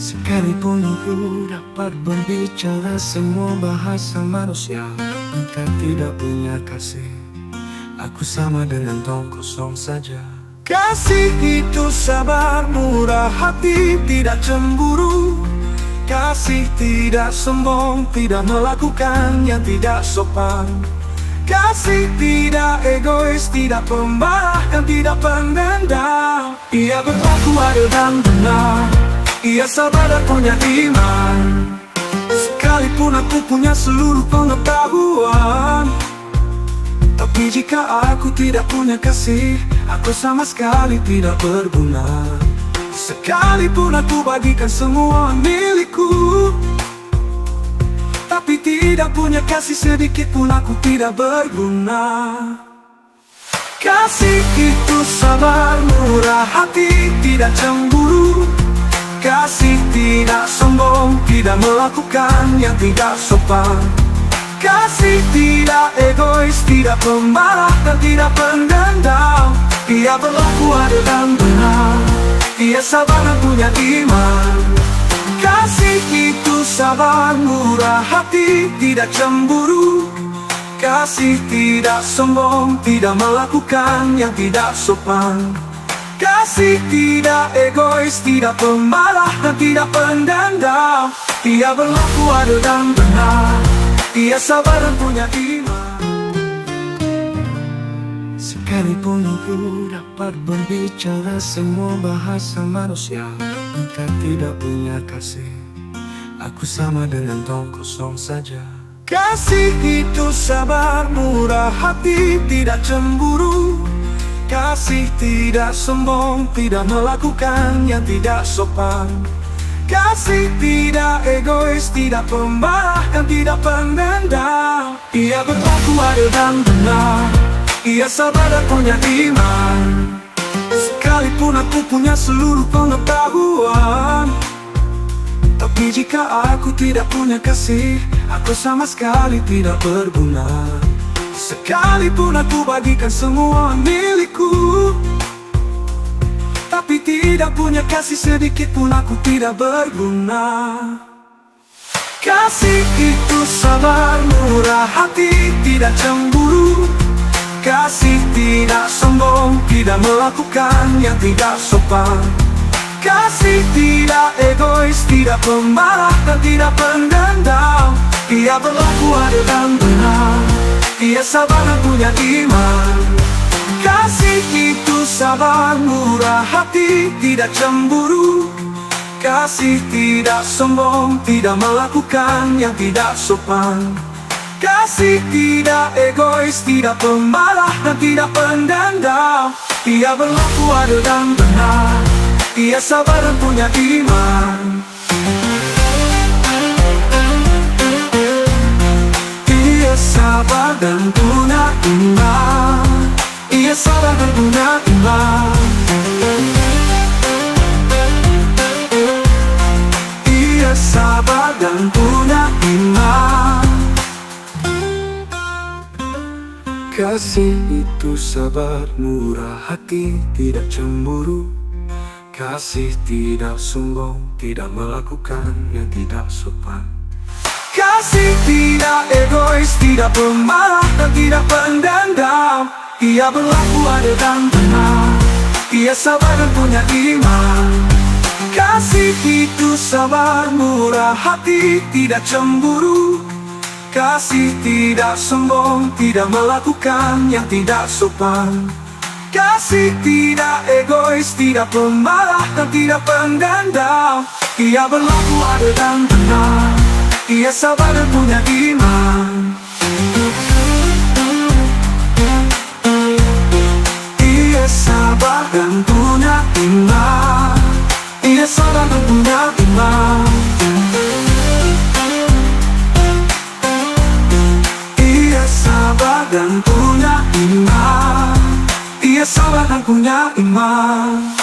Sekalipun aku dapat berbicara semua bahasa manusia, engkau tidak punya kasih. Aku sama dengan tong kosong saja. Kasih itu sabar, murah hati, tidak cemburu. Kasih tidak sombong, tidak melakukan yang tidak sopan. Kasih tidak egois, tidak pemarah, dan tidak pendendam. Ia berlaku adil dan benar, ia sabar dan punya iman. Sekalipun aku punya seluruh pengetahuan, tapi jika aku tidak punya kasih, aku sama sekali tidak berguna. Sekalipun aku bagikan semua milikku, tapi tidak punya kasih sedikit pun, aku tidak berguna. Kasih itu sabar, murah hati, tidak cemburu. Kasih tidak sombong, tidak melakukan yang tidak sopan. Kasih tidak egois, tidak pemarah, dan tidak pendendam. Ia berlaku adil dan benar, ia sabar dan punya iman. Kasih itu sabar, murah hati, tidak cemburu. Kasih tidak sombong, tidak melakukan yang tidak sopan. Kasih tidak egois, tidak pemarah, dan tidak pendendam. Ia berlaku adil dan benar, ia sabar dan punya iman. Sekalipun aku dapat berbicara semua bahasa manusia, engkau tidak punya kasih. Aku sama dengan tong kosong saja. Kasih itu sabar, murah hati, tidak cemburu. Kasih tidak sombong, tidak melakukan yang tidak sopan. Kasih tidak egois, tidak pemarah, dan tidak pendendam. Ia berlaku adil dan benar, ia sabar dan punya iman. Sekalipun aku punya seluruh pengetahuan, tapi jika aku tidak punya kasih, aku sama sekali tidak berguna. Sekalipun aku bagikan semua milikku, tapi tidak punya kasih sedikit pun, aku tidak berguna. Kasih itu sabar, murah hati, tidak cemburu. Kasih tidak sombong, tidak melakukan yang tidak sopan. Kasih tidak egois, tidak pemarah, dan tidak pendendam. Ia berlaku adil dan benar, ia sabar dan punya iman. Kasih itu sabar, murah hati, tidak cemburu. Kasih tidak sombong, tidak melakukan yang tidak sopan. Kasih tidak egois, tidak pemarah, dan tidak pendendam. Ia berlaku adil dan benar, ia sabar dan punya iman. Ia sabar dan punya iman, ia sabar dan punya iman. Ia sabar dan punya iman. Kasih itu sabar, murah hati, tidak cemburu. Kasih tidak sombong, tidak melakukan yang tidak sopan. Kasih tidak egois, tidak pemarah, dan tidak pendendam. Ia berlaku adil dan benar, ia sabar dan punya iman. Kasih itu sabar, murah hati, tidak cemburu. Kasih tidak sombong, tidak melakukan yang tidak sopan. Kasih tidak egois, tidak pemarah, dan tidak pendendam. Ia berlaku adil dan benar, ia sabar dan punya iman. Ia sabar dan punya iman, ia sabar dan punya iman. Ia sabar dan punya iman, ia sabar dan punya iman.